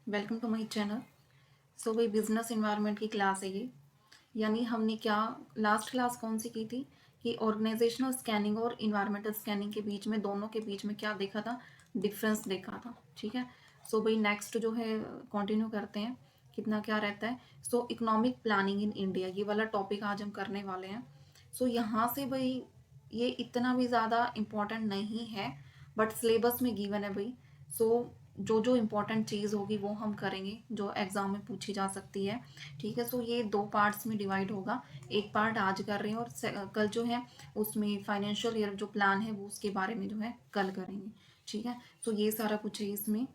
Welcome to my channel. So भाई business environment की class है ये। यानी हमने क्या लास्ट क्लास कौन सी की थी कि ऑर्गेनाइजेशनल स्कैनिंग और इन्वायरमेंटल स्कैनिंग के बीच में दोनों के बीच में क्या देखा था, डिफरेंस देखा था। ठीक है। सो भाई नेक्स्ट जो है कंटिन्यू करते हैं कितना क्या रहता है। सो इकोनॉमिक प्लानिंग इन इंडिया ये वाला टॉपिक आज हम करने वाले हैं। सो यहाँ से भाई ये इतना भी ज़्यादा इम्पोर्टेंट नहीं है, बट सिलेबस में गिवन है भाई। सो जो जो इम्पोर्टेंट चीज़ होगी वो हम करेंगे जो एग्ज़ाम में पूछी जा सकती है। ठीक है। सो ये दो पार्ट्स में डिवाइड होगा। एक पार्ट आज कर रहे हैं और कल जो है उसमें फाइनेंशियल ईयर जो प्लान है वो उसके बारे में जो है कल करेंगे। ठीक है। सो ये सारा कुछ है इसमें।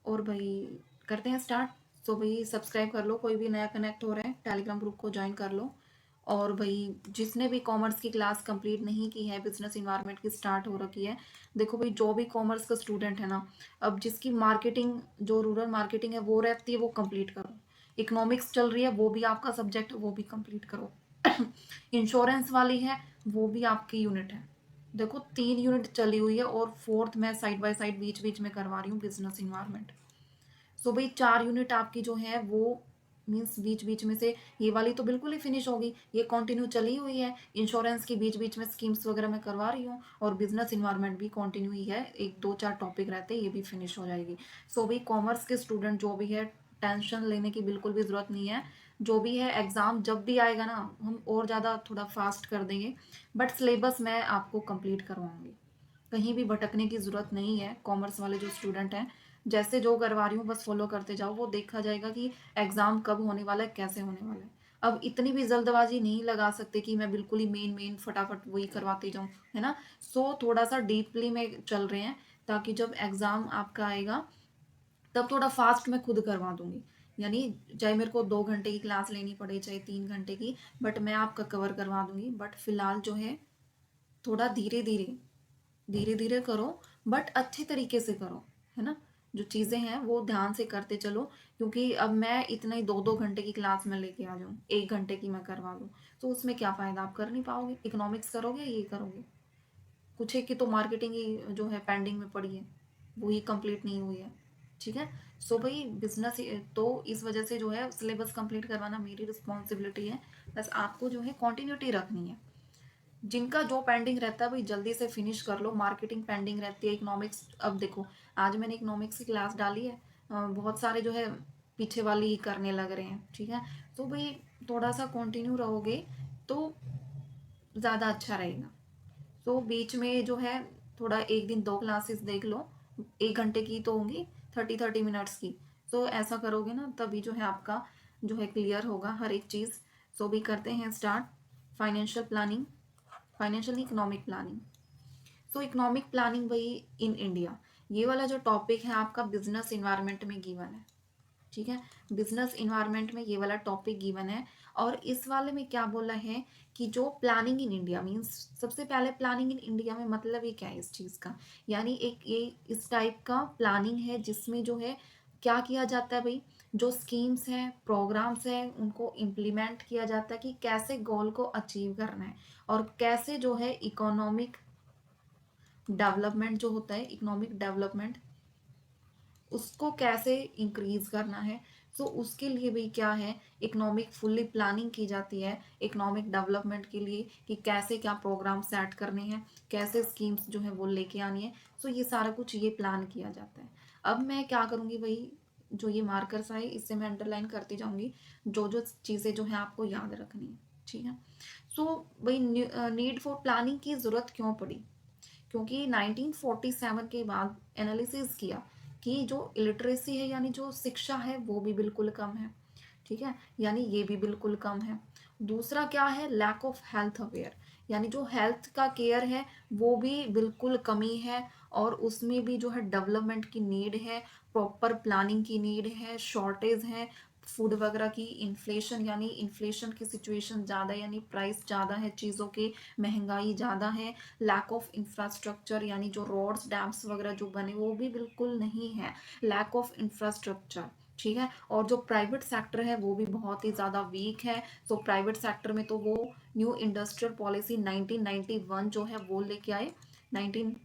और भाई करते हैं स्टार्ट। सो भाई सब्सक्राइब कर लो, कोई भी नया कनेक्ट हो रहा है टेलीग्राम ग्रुप को ज्वाइन कर लो। और भाई जिसने भी कॉमर्स की क्लास कंप्लीट नहीं की है, बिजनेस इन्वायरमेंट की स्टार्ट हो रखी है। देखो भाई जो भी कॉमर्स का स्टूडेंट है ना, अब जिसकी मार्केटिंग जो रूरल मार्केटिंग है वो रहती है वो कंप्लीट करो। इकोनॉमिक्स चल रही है वो भी आपका सब्जेक्ट है वो भी कंप्लीट करो। इंश्योरेंस वाली है वो भी आपकी यूनिट है। देखो 3 यूनिट चली हुई है और फोर्थ मैं साइड बाय साइड बीच बीच में करवा रही हूँ बिजनेस इन्वायरमेंट। सो भाई 4 यूनिट आपकी जो है वो मीन्स बीच बीच में से ये वाली तो बिल्कुल ही फिनिश होगी, ये कंटिन्यू चली हुई है। इंश्योरेंस की बीच बीच में स्कीम्स वगैरह मैं करवा रही हूँ और बिजनेस इन्वायरमेंट भी कंटिन्यू ही है, एक दो चार टॉपिक रहते हैं, ये भी फिनिश हो जाएगी। सो भाई कॉमर्स के स्टूडेंट जो भी है टेंशन लेने की बिल्कुल भी ज़रूरत नहीं है। जो भी है एग्ज़ाम जब भी आएगा ना हम और ज़्यादा थोड़ा फास्ट कर देंगे, बट सिलेबस मैं आपको कंप्लीट करवाऊंगी। कहीं भी भटकने की ज़रूरत नहीं है। कॉमर्स वाले जो स्टूडेंट हैं जैसे जो करवा रही हूँ बस फॉलो करते जाओ, वो देखा जाएगा कि एग्ज़ाम कब होने वाला है कैसे होने वाला है। अब इतनी भी जल्दबाजी नहीं लगा सकते कि मैं बिल्कुल ही मेन मेन फटाफट वही करवाती जाऊँ, है ना। सो थोड़ा सा डीपली में चल रहे हैं ताकि जब एग्ज़ाम आपका आएगा तब थोड़ा फास्ट मैं खुद करवा दूंगी। यानी चाहे मेरे को 2 घंटे की क्लास लेनी पड़े चाहे 3 घंटे की, बट मैं आपका कवर करवा दूंगी। बट फिलहाल जो है थोड़ा धीरे धीरे धीरे धीरे करो, बट अच्छे तरीके से करो, है ना। जो चीज़ें हैं वो ध्यान से करते चलो, क्योंकि अब मैं इतना ही 2-2 घंटे की क्लास में लेके आ जाऊँ, 1 घंटे की मैं करवा दूँ तो उसमें क्या फ़ायदा, आप कर नहीं पाओगे। इकोनॉमिक्स करोगे ये करोगे, कुछ है कि तो मार्केटिंग ही जो है पेंडिंग में पड़ी है, वो ही कंप्लीट नहीं हुई है। ठीक है। सो भाई बिजनेस तो इस वजह से जो है सिलेबस कंप्लीट करवाना मेरी रिस्पॉन्सिबिलिटी है। बस आपको जो है कंटिन्यूटी रखनी है। जिनका जो पेंडिंग रहता है भाई जल्दी से फिनिश कर लो। मार्केटिंग पेंडिंग रहती है, इकोनॉमिक्स अब देखो आज मैंने इकोनॉमिक्स की क्लास डाली है, बहुत सारे जो है पीछे वाली ही करने लग रहे हैं। ठीक है। तो भाई थोड़ा सा कंटिन्यू रहोगे तो ज़्यादा अच्छा रहेगा। तो बीच में जो है थोड़ा एक दिन 2 क्लासेस देख लो, 1 घंटे की तो होंगी, 30-30 मिनट्स की। तो ऐसा करोगे ना तभी जो है आपका जो है क्लियर होगा हर एक चीज़। सो भी करते हैं start. Financial planning, financial economic planning. सो इकोनॉमिक प्लानिंग वही इन इंडिया, ये वाला जो टॉपिक है आपका बिजनेस इन्वायरमेंट में गिवन है। ठीक है। बिजनेस इन्वायरमेंट में ये वाला टॉपिक गिवन है। और इस वाले में क्या बोला है कि जो प्लानिंग इन इंडिया मीन्स, सबसे पहले प्लानिंग इन इंडिया में मतलब ये क्या है इस चीज़ का, यानी एक ये इस टाइप का प्लानिंग है जिसमें जो है क्या किया जाता है भाई, जो स्कीम्स हैं प्रोग्राम्स हैं उनको इम्प्लीमेंट किया जाता है कि कैसे गोल को अचीव करना है और कैसे जो है इकोनॉमिक डेवलपमेंट जो होता है, इकोनॉमिक डेवलपमेंट उसको कैसे इंक्रीज करना है। सो उसके लिए भी क्या है, इकोनॉमिक फुल्ली प्लानिंग की जाती है इकोनॉमिक डेवलपमेंट के लिए कि कैसे क्या प्रोग्राम सेट करने हैं, कैसे स्कीम्स जो है वो लेके आनी है। सो ये सारा कुछ ये प्लान किया जाता है। अब मैं क्या करूँगी भाई, जो ये मार्कर्स आए इससे मैं अंडरलाइन करती जाऊँगी जो जो चीज़ें जो है आपको याद रखनी है। ठीक है। सो भाई नीड फॉर प्लानिंग की ज़रूरत क्यों पड़ी, क्योंकि 1947 के बाद एनालिसिस किया कि जो इलिटरेसी है यानी जो शिक्षा है वो भी बिल्कुल कम है। ठीक है। यानी ये भी बिल्कुल कम है। दूसरा क्या है, लैक ऑफ हेल्थ अवेयर, यानी जो हेल्थ का केयर है वो भी बिल्कुल कमी है। और उसमें भी जो है डेवलपमेंट की नीड है, प्रॉपर प्लानिंग की नीड है, शॉर्टेज है फूड वगैरह की, इन्फ्लेशन यानी इन्फ्लेशन की सिचुएशन ज़्यादा है, यानी प्राइस ज़्यादा है चीज़ों की, महंगाई ज़्यादा है। लैक ऑफ इंफ्रास्ट्रक्चर यानी जो रोड्स डैम्स वगैरह जो बने वो भी बिल्कुल नहीं है, लैक ऑफ इंफ्रास्ट्रक्चर। ठीक है। और जो प्राइवेट सेक्टर है वो भी बहुत ही ज़्यादा वीक है। सो प्राइवेट सेक्टर में तो वो न्यू इंडस्ट्रियल पॉलिसी 1991 जो है वो लेके आए। 19,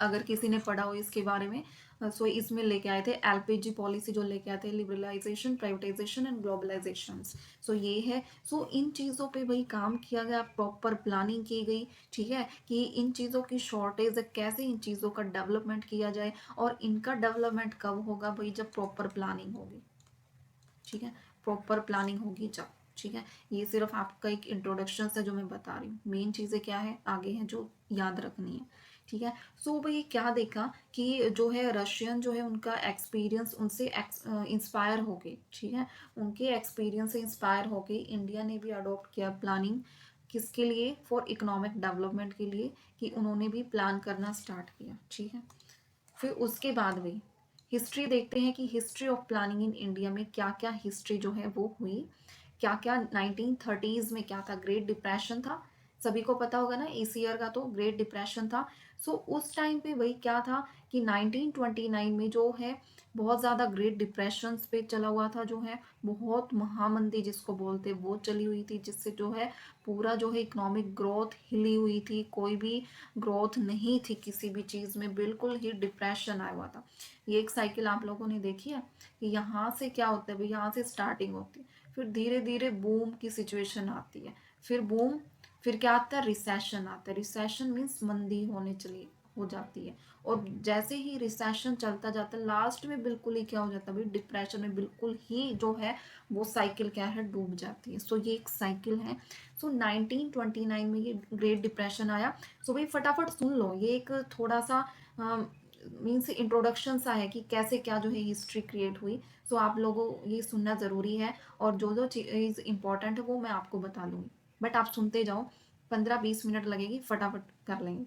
अगर किसी ने पढ़ा हो इसके बारे में, सो इसमें लेके आए थे एलपीजी पॉलिसी जो लेके आए थे, लिबरलाइजेशन, प्राइवेटाइजेशन एंड ग्लोबलाइजेशन। सो ये है। सो इन चीज़ों पे भाई काम किया गया, प्रॉपर प्लानिंग की गई, ठीक है, कि इन चीज़ों की शॉर्टेज है, कैसे इन चीज़ों का डेवलपमेंट किया जाए, और इनका डेवलपमेंट कब होगा भाई, जब प्रॉपर प्लानिंग होगी, ठीक है, प्रॉपर प्लानिंग होगी जब, ठीक है। ये सिर्फ आपका एक इंट्रोडक्शन है जो मैं बता रही हूँ, मेन चीज़ें क्या है आगे हैं जो याद रखनी है, ठीक है। सो भाई क्या देखा कि जो है रशियन जो है उनका एक्सपीरियंस, उनसे इंस्पायर हो गए, ठीक है, उनके एक्सपीरियंस से इंस्पायर हो गए इंडिया ने भी अडोप्ट किया प्लानिंग, किसके लिए, फॉर इकोनॉमिक डेवलपमेंट के लिए, कि उन्होंने भी प्लान करना स्टार्ट किया, ठीक है। फिर उसके बाद भी हिस्ट्री देखते हैं कि history of planning in India में क्या क्या हिस्ट्री जो है वो हुई, क्या क्या 1930s में क्या था, ग्रेट डिप्रेशन था, सभी को पता होगा ना इस ईयर का, तो ग्रेट डिप्रेशन था। सो उस टाइम पे वही क्या था कि 1929 में जो है बहुत ज़्यादा ग्रेट डिप्रेशन पे चला हुआ था, जो है बहुत महामंदी जिसको बोलते वो चली हुई थी, जिससे जो है पूरा जो है इकोनॉमिक ग्रोथ हिली हुई थी, कोई भी ग्रोथ नहीं थी किसी भी चीज़ में, बिल्कुल ही डिप्रेशन आया हुआ था। ये एक साइकिल आप लोगों ने देखी है कि यहाँ से क्या होता है भाई, यहाँ से स्टार्टिंग होती है, फिर धीरे धीरे बूम की सिचुएशन आती है, फिर बूम, फिर क्या आता है, रिसेशन आता है, रिसेशन मीन्स मंदी होने चली हो जाती है, और जैसे ही रिसेशन चलता जाता है लास्ट में बिल्कुल ही क्या हो जाता है भाई, डिप्रेशन में बिल्कुल ही जो है वो साइकिल क्या है, डूब जाती है। सो ये एक साइकिल है। सो 1929 में ये ग्रेट डिप्रेशन आया। सो भाई फटाफट सुन लो, ये एक थोड़ा सा मीन्स इंट्रोडक्शन सा है कि कैसे क्या जो है हिस्ट्री क्रिएट हुई। सो आप लोगों ये सुनना ज़रूरी है, और जो जो चीज़ इंपॉर्टेंट है वो मैं आपको बता दूंगी, बट आप सुनते जाओ, 15-20 मिनट लगेगी, फटाफट कर लेंगे,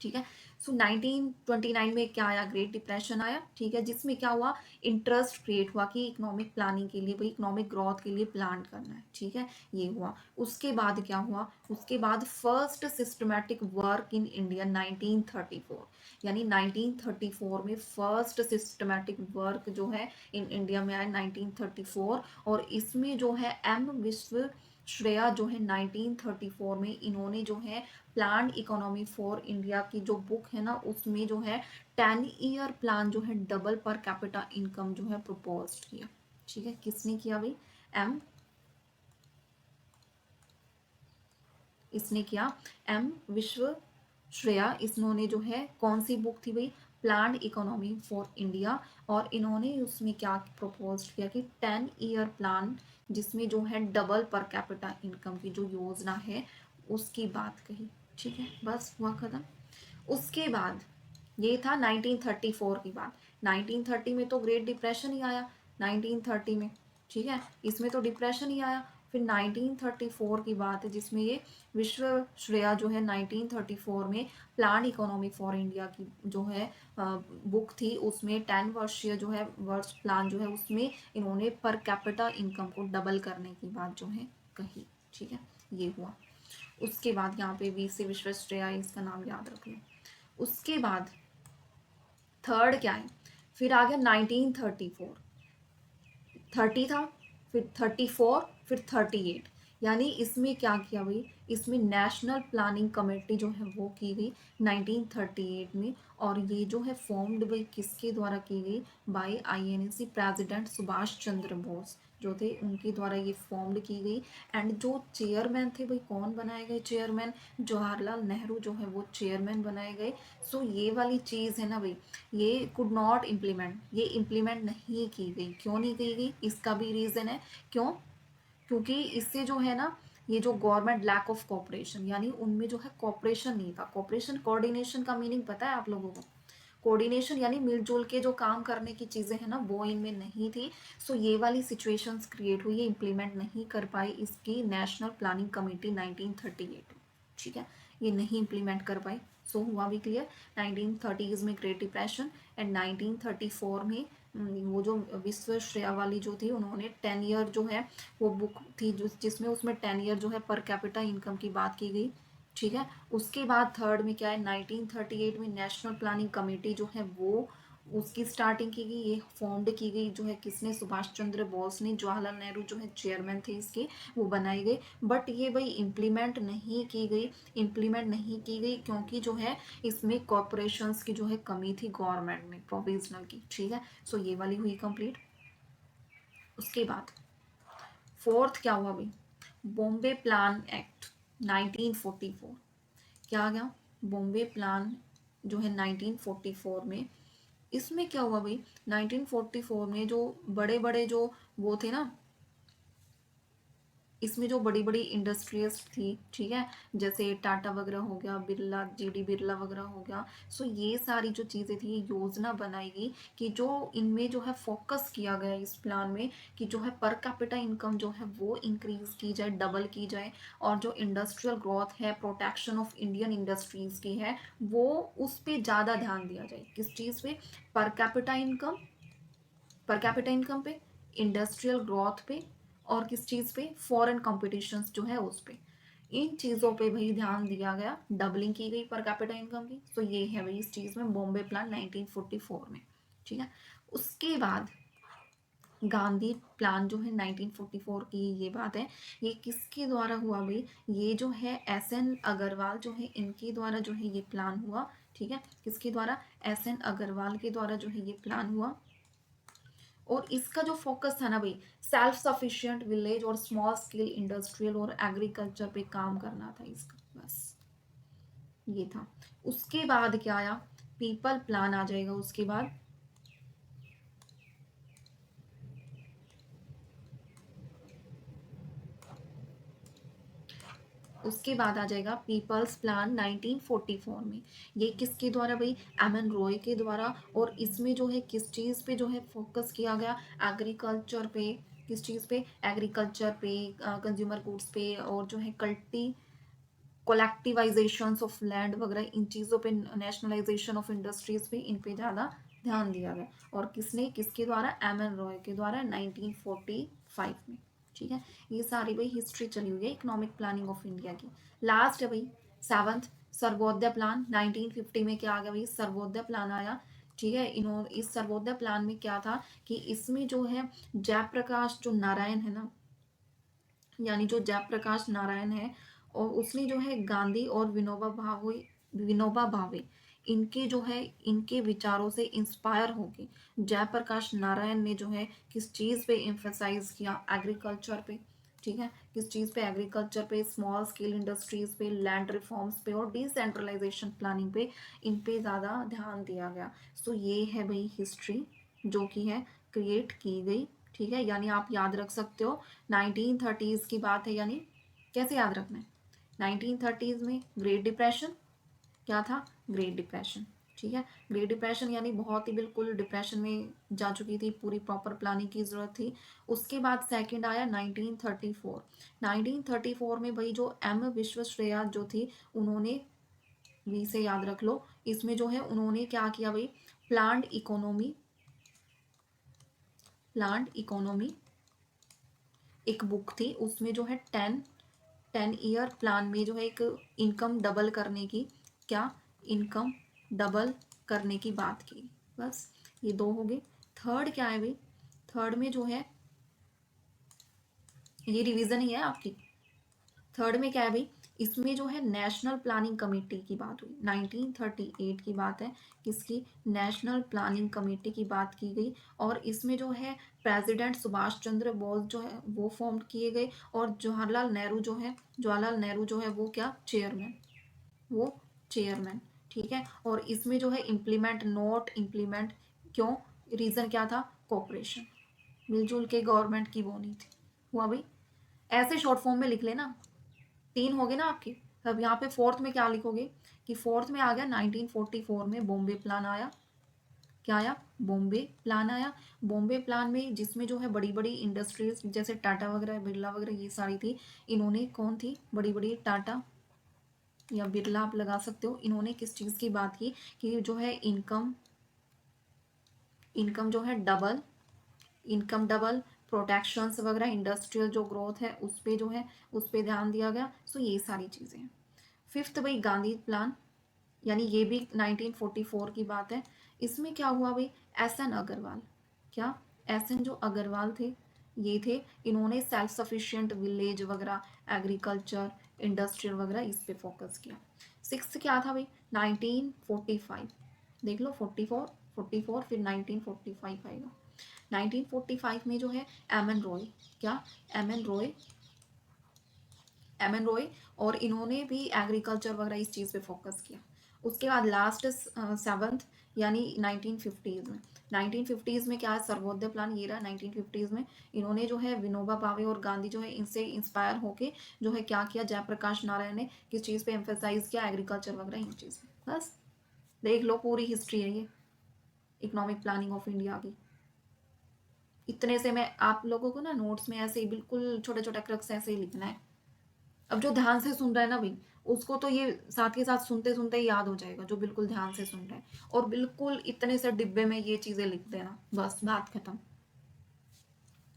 ठीक है। सो 1929 में क्या आया, ग्रेट डिप्रेशन आया, ठीक है, जिसमें क्या हुआ, इंटरेस्ट क्रिएट हुआ कि इकोनॉमिक प्लानिंग के लिए भाई, इकोनॉमिक ग्रोथ के लिए प्लान करना है, ठीक है, ये हुआ। उसके बाद क्या हुआ, उसके बाद first systematic work in India 1934, यानी 1934 में फर्स्ट सिस्टमैटिक वर्क जो है इन इंडिया में आया 1934, और इसमें जो है एम विश्व श्रेया जो है 1934 में इन्होंने जो है प्लान इकोनॉमी फॉर इंडिया की जो बुक है ना, उसमें जो है 10 ईयर प्लान जो है डबल पर कैपिटा इनकम जो है प्रपोज किया, ठीक है, किसने किया भाई, एम, इसने किया, एम विश्व श्रेया, इन्होंने जो है कौन सी बुक थी भाई, प्लान इकोनॉमी फॉर इंडिया, और इन्होंने उसमें क्या प्रपोज किया कि 10 ईयर प्लान, जिसमें जो है डबल पर कैपिटा इनकम की जो योजना है उसकी बात कही, ठीक है, बस हुआ खत्म। उसके बाद ये था 1934 की बात। 1930 में तो ग्रेट डिप्रेशन ही आया, 1930 में, ठीक है, इसमें तो डिप्रेशन ही आया। फिर 1934 की बात है जिसमें ये विश्व श्रेया जो है 1934 में प्लान इकोनॉमी फॉर इंडिया की जो है बुक थी, उसमें 10 वर्षीय जो है वर्ष प्लान जो है उसमें इन्होंने पर कैपिटा इनकम को डबल करने की बात जो है कही, ठीक है, ये हुआ। उसके बाद यहाँ पे वी सी विश्वेश्वरैया, इसका नाम याद रख लो। उसके बाद थर्ड क्या है, फिर आ गया 1934, 30 था, फिर 34, फिर 38, यानी इसमें क्या किया भाई, इसमें नेशनल प्लानिंग कमेटी जो है वो की गई 1938 में, और ये जो है फॉर्म्ड भाई किसके द्वारा की गई, bye INC president Subhash Chandra Bose जो थे, उनके द्वारा ये फॉर्म्ड की गई। एंड जो चेयरमैन थे भाई, कौन बनाए गए चेयरमैन, जवाहरलाल नेहरू जो है वो चेयरमैन बनाए गए। सो ये वाली चीज़ है ना भाई, ये कुड नॉट इम्प्लीमेंट, ये इम्प्लीमेंट नहीं की गई, क्यों नहीं की गई, इसका भी रीज़न है, क्यों, क्योंकि इससे जो है ना, ये जो गवर्नमेंट लैक ऑफ कोऑपरेशन, यानी उनमें जो है कोऑपरेशन नहीं था। कोऑपरेशन, कोऑर्डिनेशन का मीनिंग पता है आप लोगों को, कोऑर्डिनेशन यानी मिलजुल के जो काम करने की चीज़ें हैं ना वो इनमें नहीं थी। सो ये वाली सिचुएशंस क्रिएट हुई, ये इम्प्लीमेंट नहीं कर पाई इसकी नेशनल प्लानिंग कमेटी 1938, ठीक है, ये नहीं इम्प्लीमेंट कर पाई। सो हुआ भी क्लियर, 1930s में ग्रेट डिप्रेशन, एंड 1934 में वो जो विश्व श्रेया वाली जो थी उन्होंने 10 ईयर जो है वो बुक थी जिसमें उसमें 10 ईयर जो है पर कैपिटा इनकम की बात की गई, ठीक है। उसके बाद थर्ड में क्या है, 1938 में नेशनल प्लानिंग कमेटी जो है वो उसकी स्टार्टिंग की गई, ये फॉर्म्ड की गई जो है किसने, सुभाष चंद्र बोस ने, जवाहरलाल नेहरू जो है चेयरमैन थे इसके, वो बनाई गई। बट ये भाई इम्प्लीमेंट नहीं की गई, इम्प्लीमेंट नहीं की गई क्योंकि जो है इसमें कॉरपोरेशंस की जो है कमी थी गवर्नमेंट में प्रोविजनल की, ठीक है। सो ये वाली हुई कंप्लीट। उसके बाद फोर्थ क्या हुआ भाई, बॉम्बे प्लान एक्ट 1944। क्या आ गया, बॉम्बे प्लान जो है 1944 में, इसमें क्या हुआ भाई, 1944 में जो बड़े बड़े जो वो थे ना, इसमें जो बड़ी बड़ी इंडस्ट्रीज थी, ठीक है, जैसे टाटा वगैरह हो गया, बिरला, जीडी बिरला वगैरह हो गया। सो ये सारी जो चीज़ें थी, ये योजना बनाई गई कि जो इनमें जो है फोकस किया गया इस प्लान में कि जो है पर कैपिटा इनकम जो है वो इंक्रीज की जाए, डबल की जाए, और जो इंडस्ट्रियल ग्रोथ है, प्रोटेक्शन ऑफ इंडियन इंडस्ट्रीज की है, वो उस पर ज़्यादा ध्यान दिया जाए। किस चीज़ पे, per capita income, per capita income पे, इंडस्ट्रियल ग्रोथ पे, और किस चीज़ पे, फॉरेन कॉम्पिटिशन्स जो है उस पे, इन चीज़ों पे भाई ध्यान दिया गया, डबलिंग की गई पर कैपिटा इनकम की। तो ये है भाई इस चीज़ में बॉम्बे प्लान 1944 में, ठीक है। उसके बाद गांधी प्लान जो है 1944 की ये बात है, ये किसके द्वारा हुआ भाई, ये जो है एस एन अग्रवाल जो है इनके द्वारा जो है ये प्लान हुआ, ठीक है। किसके द्वारा, एस एन अग्रवाल के द्वारा जो है ये प्लान हुआ। और इसका जो फोकस था ना भाई, सेल्फ सफिशिएंट विलेज और स्मॉल स्केल इंडस्ट्रियल और एग्रीकल्चर पे काम करना था इसका, बस ये था। उसके बाद क्या आया, पीपल प्लान आ जाएगा उसके बाद। उसके बाद आ जाएगा पीपल्स प्लान 1944 में। ये किसके द्वारा भाई, एम एन रॉय के द्वारा। और इसमें जो है किस चीज़ पे जो है फोकस किया गया, एग्रीकल्चर पे। किस चीज़ पे, एग्रीकल्चर पे, कंज्यूमर गुड्स पे, और जो है कल्टी कोलेक्टिवाइजेशन ऑफ लैंड वगैरह, इन चीज़ों पे, नेशनलाइजेशन ऑफ इंडस्ट्रीज पे, इन पे ज़्यादा ध्यान दिया गया। और किसने, किसके द्वारा, एम एन रॉय के द्वारा 1945 में, ठीक है। ये सारी भाई हिस्ट्री चली हुई है इकोनॉमिक प्लानिंग ऑफ इंडिया की। लास्ट है भाई सेवंथ, सर्वोदय प्लान 1950 में। क्या आ गया भाई, सर्वोदय प्लान आया, ठीक है। इन्होंने इस सर्वोदय प्लान में क्या था कि इसमें जो है जयप्रकाश जो नारायण है ना, यानी जो जयप्रकाश नारायण है, और उसने जो है गांधी और विनोबा भावे इनके जो है, इनके विचारों से इंस्पायर होके जयप्रकाश नारायण ने जो है किस चीज़ पे एम्फेसाइज किया, एग्रीकल्चर पे, ठीक है। किस चीज़ पे, एग्रीकल्चर पे, स्मॉल स्केल इंडस्ट्रीज पे, लैंड रिफॉर्म्स पे, और डिसेंट्रलाइजेशन प्लानिंग पे, इन पे ज़्यादा ध्यान दिया गया। सो ये है भाई हिस्ट्री जो कि है क्रिएट की गई, ठीक है। यानी आप याद रख सकते हो 1930s की बात है, यानी कैसे याद रखना है, 1930s में ग्रेट डिप्रेशन, क्या था, ग्रेट डिप्रेशन, ठीक है। ग्रेट डिप्रेशन यानी बहुत ही बिल्कुल डिप्रेशन में जा चुकी थी, पूरी प्रॉपर प्लानिंग की जरूरत थी। उसके बाद सेकंड आया 1934। 1934 में भाई जो एम विश्वेश्वरैया जो थी, उन्होंने, वी से याद रख लो, इसमें जो है उन्होंने क्या किया भाई, प्लांट इकोनॉमी, प्लांट इकोनॉमी एक बुक थी, उसमें जो है 10 ईयर प्लान में जो है एक इनकम डबल करने की, क्या, इनकम डबल करने की बात की। बस ये दो हो गए। थर्ड क्या है भाई, थर्ड में जो है, ये रिवीजन ही है आपकी। थर्ड में क्या है भाई, इसमें जो है नेशनल प्लानिंग कमेटी की बात हुई, 1938 की बात है, किसकी, नेशनल प्लानिंग कमेटी की बात की गई। और इसमें जो है प्रेसिडेंट सुभाष चंद्र बोस जो है वो फॉर्म किए गए, और जवाहरलाल नेहरू जो है वो क्या, चेयरमैन, वो चेयरमैन, ठीक है। और इसमें जो है इम्प्लीमेंट, नोट इम्प्लीमेंट, क्यों, रीज़न क्या था, कोऑपरेशन, मिलजुल के गवर्नमेंट की वो नहीं थी, हुआ भाई। ऐसे शॉर्ट फॉर्म में लिख लेना, तीन हो गए ना आपके। अब यहाँ पे फोर्थ में क्या लिखोगे कि फोर्थ में आ गया 1944 में बॉम्बे प्लान आया, क्या आया, बॉम्बे प्लान आया। बॉम्बे प्लान में जिसमें जो है बड़ी बड़ी इंडस्ट्रीज जैसे टाटा वगैरह, बिरला वगैरह, ये सारी थी। इन्होंने कौन थी, बड़ी बड़ी टाटा या बिरला आप लगा सकते हो, इन्होंने किस चीज़ की बात की कि जो है इनकम, इनकम जो है डबल, इनकम डबल, प्रोटेक्शंस वगैरह, इंडस्ट्रियल जो ग्रोथ है उस पे जो है, उस पे ध्यान दिया गया। सो ये सारी चीज़ें हैं। फिफ्थ भाई गांधी प्लान, यानी ये भी 1944 की बात है। इसमें क्या हुआ भाई, एस एन अग्रवाल, क्या एस एन जो अग्रवाल थे, ये थे, इन्होंने सेल्फ सफिशिएंट विलेज वगैरह, एग्रीकल्चर, इंडस्ट्रियल वगैरह इस पे फोकस किया। सिक्स क्या था भाई, 1945, देख लो 44, 44 फिर 1945 आएगा। 1945 में जो है एम एन रॉय, क्या M N Roy, M N Roy, और इन्होंने भी एग्रीकल्चर वगैरह इस चीज़ पे फोकस किया। उसके बाद लास्ट सेवन्थ यानी 1950s में, 1950s में क्या है, सर्वोदय प्लान ये रहा 1950s में। इन्होंने जो है विनोबा भावे और गांधी जो है इनसे इंस्पायर होके जो है क्या किया, जयप्रकाश नारायण ने किस चीज़ पे एम्फेसाइज किया, एग्रीकल्चर वगैरह इन चीज़ पे। बस देख लो पूरी हिस्ट्री है ये इकोनॉमिक प्लानिंग ऑफ इंडिया की। इतने से मैं आप लोगों को ना नोट्स में ऐसे ही बिल्कुल छोटे छोटे क्रक्स ऐसे ही लिखना है। अब जो ध्यान से सुन रहा है ना भाई, उसको तो ये साथ के साथ सुनते सुनते ही याद हो जाएगा, जो बिल्कुल ध्यान से सुन रहा है। और बिल्कुल इतने से डिब्बे में ये चीजें लिख देना, बस बात खत्म।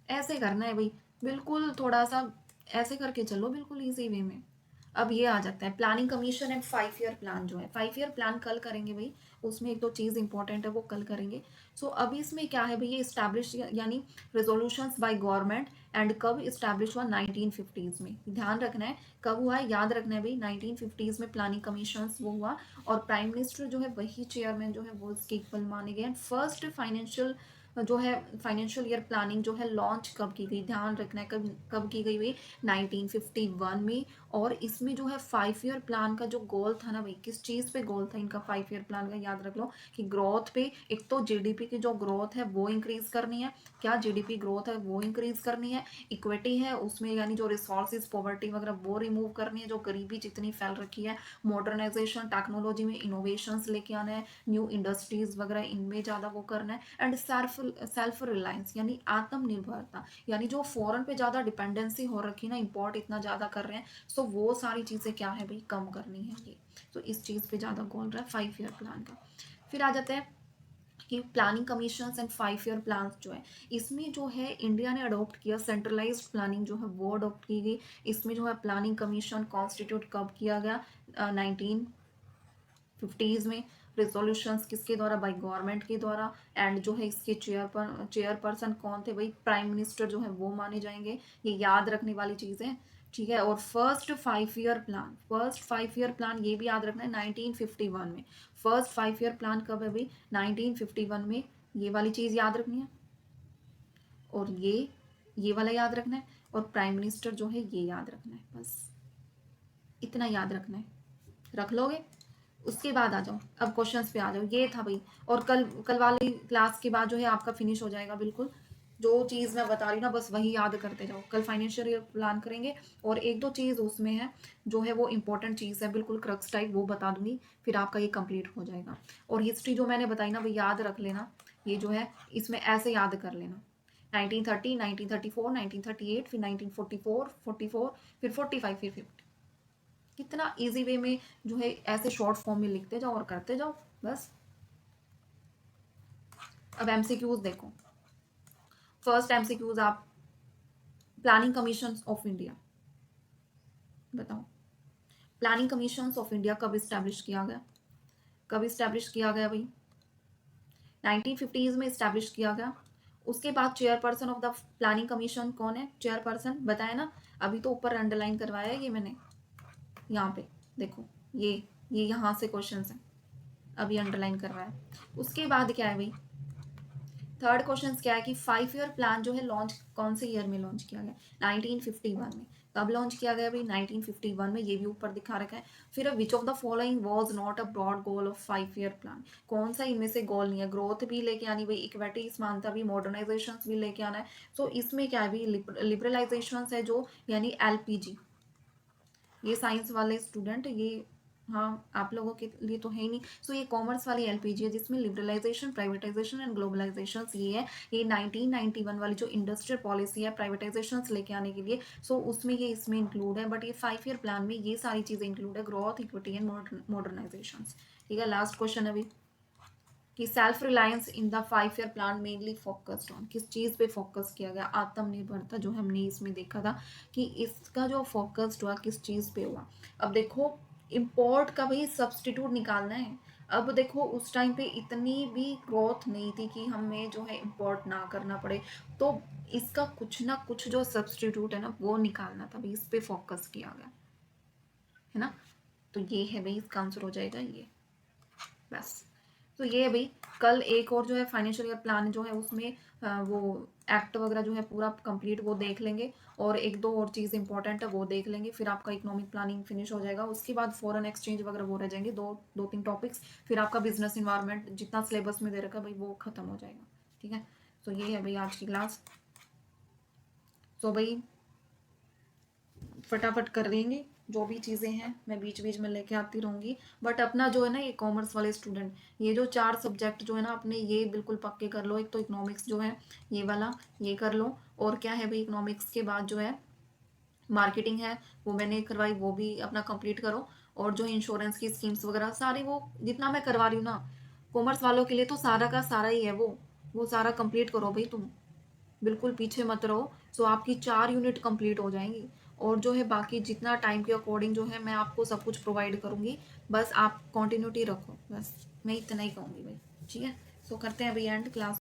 ऐसे करना है भाई, बिल्कुल थोड़ा सा ऐसे करके चलो, बिल्कुल इजी वे में। अब ये आ जाता है planning commission and 5 year plan जो है, 5 ईयर प्लान कल करेंगे भाई, उसमें एक दो चीज़ इंपॉर्टेंट है वो कल करेंगे। सो अभी इसमें क्या है भाई, ये इस्टेब्लिश यानी रेजोल्यूशंस बाय गवर्नमेंट, एंड कब इस्टेब्लिश हुआ, 1950s में। ध्यान रखना है कब हुआ है, याद रखना है भाई, 1950s में प्लानिंग कमीशन वो हुआ। और प्राइम मिनिस्टर जो है वही चेयरमैन जो है वो इसके इक्वल माने गए। एंड फर्स्ट फाइनेंशियल जो है फाइनेंशियल ईयर प्लानिंग जो है लॉन्च कब की गई, ध्यान रखना है कब कब की गई हुई, 1951 में। और इसमें जो है 5 ईयर प्लान का जो गोल था ना भाई, किस चीज़ पे गोल था इनका 5 ईयर प्लान का, याद रख लो कि ग्रोथ पे, एक तो जीडीपी की जो ग्रोथ है वो इंक्रीज करनी है, क्या जीडीपी ग्रोथ है वो इंक्रीज करनी है, इक्विटी है उसमें यानी जो रिसोर्सेज पॉवर्टी वगैरह वो रिमूव करनी है, जो गरीबी जितनी फैल रखी है, मॉडर्नाइजेशन टेक्नोलॉजी में इनोवेशंस लेके आना है, न्यू इंडस्ट्रीज वगैरह इनमें ज़्यादा वो करना है। एंड सेल्फ रिलायंस यानी आत्मनिर्भरता, यानी जो फॉरेन पे ज़्यादा डिपेंडेंसी हो रखी ना, इंपोर्ट इतना ज़्यादा कर रहे हैं, सो वो सारी चीज़ें क्या है भाई, कम करनी है ये। तो इस चीज़ पे ज़्यादा गोल रहा है 5 ईयर प्लान का। फिर आ जाते हैं कि planning commission and 5 year plan जो है, इसमें जो है इंडिया ने अडॉप्ट किया सेंट्रलाइज्ड प्लानिंग जो है वो अडॉप्ट की गई। इसमें जो है प्लानिंग कमीशन कॉन्स्टिट्यूट कब किया गया, 1950s में। रिजोल्यूशंस किसके द्वारा, बाय गवर्नमेंट के द्वारा। एंड जो है इसके चेयरपर्सन कौन थे भाई, प्राइम मिनिस्टर जो है वो माने जाएंगे। ये याद रखने वाली चीज़ है, ठीक है। और फर्स्ट फाइव ईयर प्लान ये भी याद रखना है 1951 में। फर्स्ट 5 ईयर प्लान कब है भाई, 1951 में। ये वाली चीज़ याद रखनी है, और ये वाला याद रखना है, और प्राइम मिनिस्टर जो है ये याद रखना है, बस इतना याद रखना है, रख लोगे। उसके बाद आ जाओ, अब क्वेश्चंस पे आ जाओ, ये था भाई। और कल कल वाली क्लास के बाद जो है आपका फिनिश हो जाएगा बिल्कुल। जो चीज़ मैं बता रही हूँ ना बस वही याद करते जाओ, कल फाइनेंशियल ईयर प्लान करेंगे। और एक दो चीज़ उसमें है जो है वो इंपॉर्टेंट चीज़ है, बिल्कुल क्रक्स टाइप, वो बता दूंगी, फिर आपका ये कंप्लीट हो जाएगा। और हिस्ट्री जो मैंने बताई ना वो याद रख लेना, ये जो है इसमें ऐसे याद कर लेना, 1930, 1934, 1938, फिर 1944, 44, फिर 45, फिर 50। कितना इजी वे में जो है ऐसे शॉर्ट फॉर्म में लिखते जाओ और करते जाओ, बस। अब एमसीक्यूज देखो, फर्स्ट एमसीक्यूज आप, प्लानिंग कमीशन ऑफ इंडिया, बताओ प्लानिंग कमीशन ऑफ इंडिया कब इस्टेब्लिश किया गया, कब इस्टेब्लिश किया गया भाई, 1950s में इस्टेब्लिश किया गया। उसके बाद chairperson of the planning commission कौन है, चेयरपर्सन बताया ना, अभी तो ऊपर अंडरलाइन करवाया है ये मैंने, यहाँ पे देखो, ये यहाँ से क्वेश्चन है, अभी अंडरलाइन करवाया। उसके बाद क्या है भाई, थर्ड क्वेश्चन क्या है कि 5 ईयर प्लान जो है लॉन्च कौन से ईयर में लॉन्च किया गया, 1951 में। कब लॉन्च किया गया भाई, 1951 में, ये भी ऊपर दिखा रखा है। फिर which of the following was not a broad goal of 5 year plan, कौन सा इनमें से गोल नहीं है, ग्रोथ भी लेके आनी भाई, इक्विटी समानता भी, मॉडर्नाइजेशन भी लेके आना है। सो इसमें क्या है भाई, लिबरलाइजेशन है जो, यानी एलपीजी, ये साइंस वाले स्टूडेंट ये, हाँ आप लोगों के लिए तो है ही नहीं। सो ये कॉमर्स वाली एलपीजी है जिसमें लिबरलाइजेशन, प्राइवेटाइजेशन एंड ग्लोबलाइजेशन ये है। ये 1991 वाली जो इंडस्ट्रियल पॉलिसी है प्राइवेटाइजेशन लेके आने के लिए, सो उसमें ये इसमें इंक्लूड है। बट ये 5 ईयर प्लान में ये सारी चीज़ें इंक्लूड है, ग्रोथ, इक्विटी एंड मॉडर्नाइजेशन। ठीक है, लास्ट क्वेश्चन अभी कि self reliance in the 5 year plan mainly focused on, किस चीज़ पे फोकस किया गया, आत्मनिर्भरता जो हमने इसमें देखा था कि इसका जो फोकस्ड हुआ किस चीज़ पे हुआ। अब देखो, इम्पोर्ट का भाई सब्सटीट्यूट निकालना है। अब देखो उस टाइम पे इतनी भी ग्रोथ नहीं थी कि हमें जो है इम्पोर्ट ना करना पड़े, तो इसका कुछ ना कुछ जो सब्सटीट्यूट है ना वो निकालना था भाई, इस पे फोकस किया गया है ना। तो ये है भाई, इसका आंसर हो जाएगा ये, बस। तो ये है भाई, कल एक और जो है फाइनेंशियल ईयर प्लान जो है उसमें वो एक्ट वगैरह जो है पूरा कंप्लीट वो देख लेंगे, और एक दो और चीज़ इंपॉर्टेंट है वो देख लेंगे, फिर आपका इकोनॉमिक प्लानिंग फिनिश हो जाएगा। उसके बाद फॉरेन एक्सचेंज वगैरह वो रह जाएंगे, दो तीन टॉपिक्स, फिर आपका बिजनेस इन्वायरमेंट जितना सिलेबस में दे रखा है भाई वो खत्म हो जाएगा। ठीक है, तो ये है भाई आज की क्लास। तो भाई फटाफट कर देंगे, जो भी चीज़ें हैं मैं बीच बीच में लेके आती रहूँगी। बट अपना जो है ना ये कॉमर्स वाले स्टूडेंट, ये जो 4 सब्जेक्ट जो है ना अपने ये बिल्कुल पक्के कर लो। एक तो इकोनॉमिक्स जो है ये वाला ये कर लो, और क्या है भाई इकोनॉमिक्स के बाद जो है मार्केटिंग है वो मैंने करवाई, वो भी अपना कंप्लीट करो। और जो इंश्योरेंस की स्कीम्स वगैरह सारी वो जितना मैं करवा रही हूँ ना कॉमर्स वालों के लिए, तो सारा का सारा ही है वो सारा कंप्लीट करो भाई तुम, बिल्कुल पीछे मत रहो। सो आपकी 4 यूनिट कंप्लीट हो जाएंगी, और जो है बाकी जितना टाइम के अकॉर्डिंग जो है मैं आपको सब कुछ प्रोवाइड करूँगी, बस आप कॉन्टिन्यूटी रखो, बस मैं इतना ही कहूँगी भाई। ठीक है, सो करते हैं अभी एंड क्लास।